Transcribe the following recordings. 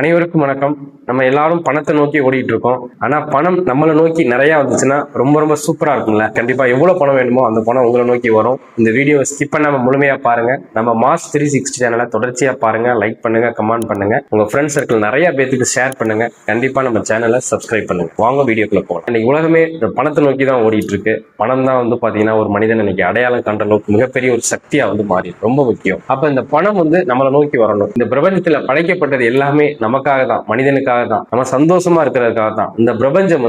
அனைவருக்கும் வணக்கம். நம்ம எல்லாரும் பணத்தை நோக்கி ஓடிட்டு இருக்கோம். ஆனா பணம் நம்மளை நோக்கி நிறைய வந்துச்சுன்னா ரொம்ப ரொம்ப சூப்பரா இருக்கும்ல. கண்டிப்பா எவ்வளவு பணம் வேணுமோ அந்த பணம் உங்களை நோக்கி வரும். இந்த வீடியோவை ஸ்கிப் பண்ணாம முழுமையா பாருங்க. நம்ம மாஸ் 360 சேனலை தொடர்ச்சியா பாருங்க. லைக் பண்ணுங்க, கமெண்ட் பண்ணுங்க, உங்க ஃப்ரெண்ட்ஸ் சர்க்கிள் நிறைய பேருக்கு ஷேர் பண்ணுங்க. கண்டிப்பா நம்ம சேனலை சப்ஸ்கிரைப் பண்ணுங்க. வாங்க வீடியோக்குள்ள போகலாம். இன்னைக்கு உலகமே இந்த பணத்தை நோக்கி தான் ஓடிட்டு இருக்கு. பணம் தான் பாத்தீங்கன்னா ஒரு மனிதன் இன்னைக்கு அடையாளம் காண்ற அளவுக்கு மிகப்பெரிய ஒரு சக்தியா மாறி ரொம்ப முக்கியம். அப்ப இந்த பணம் நம்மளை நோக்கி வரணும். இந்த பிரபஞ்சத்துல படைக்கப்பட்டது எல்லாமே நமக்காக தான், மனிதனுக்காக தான், நம்ம சந்தோஷமா இருக்கிறதுக்காக தான். இந்த பிரபஞ்சம்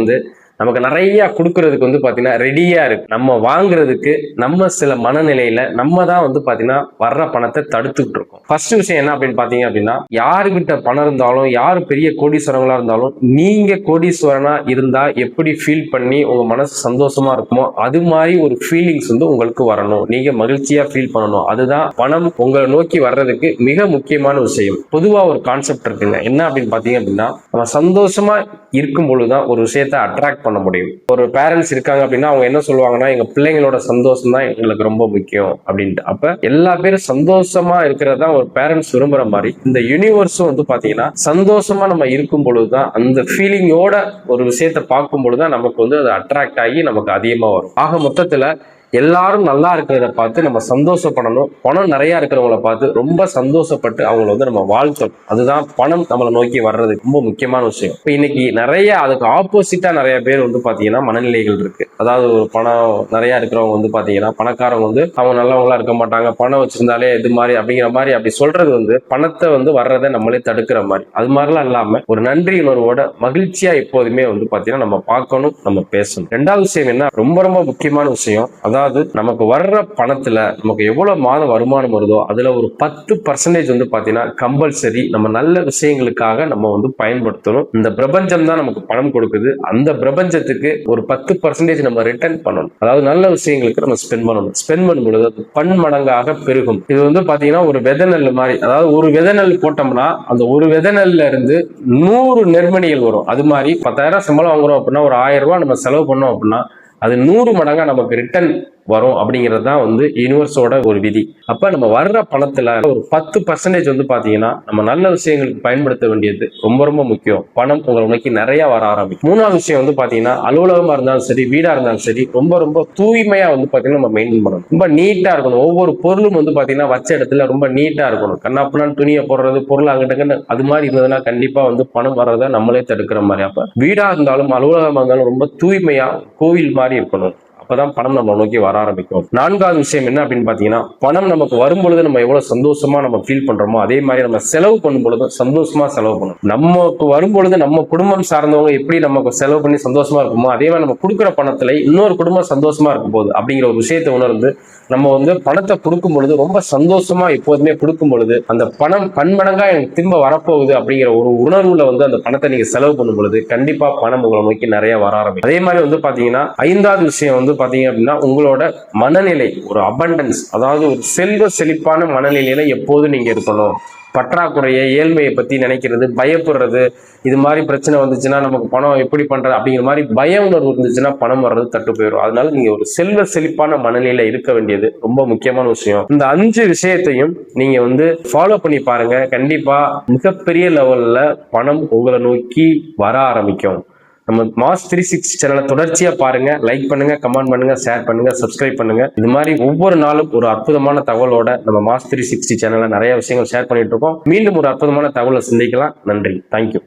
நமக்கு நிறைய கொடுக்கறதுக்கு பாத்தீங்கன்னா ரெடியா இருக்கு. நம்ம வாங்குறதுக்கு நம்ம சில மனநிலையில நம்ம தான் பாத்தீங்கன்னா வர்ற பணத்தை தடுத்துக்கிட்டு இருக்கோம். ஃபர்ஸ்ட் விஷயம் என்ன அப்படின்னு பாத்தீங்க அப்படின்னா, யாருகிட்ட பணம் இருந்தாலும், யாரு பெரிய கோடீஸ்வரங்களா இருந்தாலும், நீங்க கோடீஸ்வரனா இருந்தா எப்படி ஃபீல் பண்ணி உங்க மனசு சந்தோஷமா இருக்குமோ அது மாதிரி ஒரு ஃபீலிங்ஸ் உங்களுக்கு வரணும். நீங்க மகிழ்ச்சியா ஃபீல் பண்ணணும். அதுதான் பணம் உங்களை நோக்கி வர்றதுக்கு மிக முக்கியமான விஷயம். பொதுவா ஒரு கான்செப்ட் இருக்குங்க. என்ன அப்படின்னு பாத்தீங்க அப்படின்னா, நம்ம சந்தோஷமா இருக்கும் பொழுதுதான் ஒரு விஷயத்தை அட்ராக்ட் பண்ண முடியும். ஒரு பேரண்ட்ஸ் இருக்காங்க அப்படின்னா அவங்க என்ன சொல்லுவாங்கன்னா, எங்க பிள்ளைங்களோட சந்தோஷம் தான் எங்களுக்கு ரொம்ப முக்கியம் அப்படின்ட்டு. அப்ப எல்லா பேரும் சந்தோஷமா இருக்கிறதா ஒரு பேரண்ட்ஸ் விரும்புற மாதிரி இந்த யூனிவர்ஸும் பாத்தீங்கன்னா சந்தோஷமா நம்ம இருக்கும் பொழுதுதான், அந்த ஃபீலிங்கோட ஒரு விஷயத்தை பார்க்கும் பொழுதுதான் நமக்கு அது அட்ராக்ட் ஆகி நமக்கு அதிகமா வரும். ஆக மொத்தத்துல எல்லாரும் நல்லா இருக்கிறத பார்த்து நம்ம சந்தோஷப்படணும். பணம் நிறைய இருக்கிறவங்கள பார்த்து ரொம்ப சந்தோஷப்பட்டு அவங்கள நம்ம வாழ்த்தணும். அதுதான் பணம் நம்மளை நோக்கி வர்றது ரொம்ப முக்கியமான விஷயம். இப்ப இன்னைக்கு நிறைய அதுக்கு ஆப்போசிட்டா நிறைய பேர் பாத்தீங்கன்னா மனநிலைகள் இருக்கு. அதாவது ஒரு பணம் நிறைய இருக்கிறவங்க பாத்தீங்கன்னா, பணக்காரங்க அவங்க நல்லவங்களா இருக்க மாட்டாங்க, பணம் வச்சிருந்தாலே இது மாதிரி அப்படிங்கிற மாதிரி அப்படி சொல்றது பணத்தை வர்றதை நம்மளே தடுக்கிற மாதிரி. அது மாதிரிலாம் இல்லாம ஒரு நன்றி உணர்வோட மகிழ்ச்சியா எப்போதுமே பாத்தீங்கன்னா நம்ம பார்க்கணும், நம்ம பேசணும். ரெண்டாவது விஷயம் என்ன, ரொம்ப ரொம்ப முக்கியமான விஷயம். அதாவது நமக்கு வர்ற பணத்துல நமக்கு எவ்வளவு மாத வருமானம் வருதோ அதுல ஒரு 10% பாத்தீங்கன்னா கம்பல்சரி நம்ம நல்ல விஷயங்களுக்காக நம்ம பயன்படுத்தணும். இந்த பிரபஞ்சம் தான் நமக்கு பணம் கொடுக்குது. அந்த பிரபஞ்சத்துக்கு ஒரு 10% நம்ம ரிட்டர்ன் பண்ணணும். அதாவது நல்ல விஷயங்களுக்கு நம்ம ஸ்பெண்ட் பண்ணணும். ஸ்பெண்ட் பண்ணும்பொழுது அது பன்மடங்காக பெருகும். இது பாத்தீங்கன்னா ஒரு விதை நெல் மாதிரி. அதாவது ஒரு விதை நெல் போட்டோம்னா அந்த ஒரு விதை நெல்ல இருந்து 100 நெற்மணிகள் வரும். அது மாதிரி 10,000 சம்பளம் வாங்குறோம் அப்படின்னா ஒரு 1000 ரூபாய் நம்ம செலவு பண்ணோம் அப்படின்னா அது 100 மடங்கா நமக்கு ரிட்டர்ன் வரும். அப்படிங்கிறது தான் யூனிவர்ஸோட ஒரு விதி. அப்ப நம்ம வர்ற பணத்துல ஒரு 10% பாத்தீங்கன்னா நம்ம நல்ல விஷயங்களுக்கு பயன்படுத்த வேண்டியது ரொம்ப ரொம்ப முக்கியம். பணம் உங்களை நோக்கி நிறைய வர ஆரம்பிக்கும். மூணாவது விஷயம் பாத்தீங்கன்னா, அலுவலகமா இருந்தாலும் சரி, வீடா இருந்தாலும் சரி, ரொம்ப ரொம்ப தூய்மையா பாத்தீங்கன்னா நம்ம மெயின்டைன் பண்ணணும். ரொம்ப நீட்டா இருக்கணும். ஒவ்வொரு பொருளும் பாத்தீங்கன்னா வச்ச இடத்துல ரொம்ப நீட்டா இருக்கணும். கண்ணாப்புனான்னு துணியை போடுறது, பொருள் அங்கிட்ட அது மாதிரி இருந்ததுன்னா கண்டிப்பா பணம் வர்றதை நம்மளே தடுக்கிற மாதிரி. அப்ப வீடா இருந்தாலும் அலுவலகமா இருந்தாலும் ரொம்ப தூய்மையா கோவில் மாதிரி இருக்கணும். அப்பதான் பணம் நம்ம நோக்கி வர ஆரம்பிக்கும். நான்காவது விஷயம் என்ன அப்படின்னு பாத்தீங்கன்னா, பணம் நமக்கு வரும் பொழுது நம்ம எவ்வளவு சந்தோஷமா நம்ம ஃபீல் பண்றோமோ அதே மாதிரி நம்ம செலவு பண்ணும் பொழுது சந்தோஷமா செலவு பண்ணணும். நமக்கு வரும் பொழுது நம்ம குடும்பம் சார்ந்தவங்க எப்படி நமக்கு செலவு பண்ணி சந்தோஷமா இருக்குமோ அதே மாதிரி நம்ம கொடுக்குற பணத்துல இன்னொரு குடும்பம் சந்தோஷமா இருக்கும் போது அப்படிங்கிற ஒரு விஷயத்தை உணர்ந்து நம்ம பணத்தை கொடுக்கும் பொழுது ரொம்ப சந்தோஷமா எப்போதுமே கொடுக்கும் பொழுது அந்த பணம் பன்மடங்கா எனக்கு திரும்ப வரப்போகுது அப்படிங்கிற ஒரு உணர்வுல அந்த பணத்தை நீங்க செலவு பண்ணும் பொழுது கண்டிப்பா பணம் உங்களை நோக்கி நிறைய வர ஆரம்பிக்கும். அதே மாதிரி பாத்தீங்கன்னா ஐந்தாவது விஷயம் பாத்தீங்க அப்படின்னா, உங்களோட மனநிலை ஒரு அபண்டன்ஸ், அதாவது ஒரு செல்வ செழிப்பான மனநிலையில எப்போதும் நீங்க இருக்கணும். பற்றாக்குறைய ஏழ்மையை பத்தி நினைக்கிறது, பயப்படுறது, இது மாதிரி பிரச்சனை வந்துச்சுன்னா நமக்கு பணம் எப்படி பண்றது அப்படிங்கிற மாதிரி பய உணர்வு இருந்துச்சுன்னா பணம் வர்றது தட்டு போயிடும். அதனால நீங்க ஒரு செல்வ செழிப்பான மனநிலையில இருக்க வேண்டியது ரொம்ப முக்கியமான விஷயம். இந்த 5 விஷயத்தையும் நீங்க ஃபாலோ பண்ணி பாருங்க. கண்டிப்பா மிகப்பெரிய லெவல்ல பணம் உங்களை நோக்கி வர ஆரம்பிக்கும். நம்ம மாஸ் 360 சேனலை தொடர்ச்சியா பாருங்க. லைக் பண்ணுங்க, கமெண்ட் பண்ணுங்க, ஷேர் பண்ணுங்க, சப்ஸ்கிரைப் பண்ணுங்க. இது மாதிரி ஒவ்வொரு நாளும் ஒரு அற்புதமான தகவலோட நம்ம மாஸ் 360 சேனல்ல நிறைய விஷயங்கள் ஷேர் பண்ணிட்டு இருக்கோம். மீண்டும் ஒரு அற்புதமான தகவலை சந்திக்கலாம். நன்றி. தேங்க்யூ.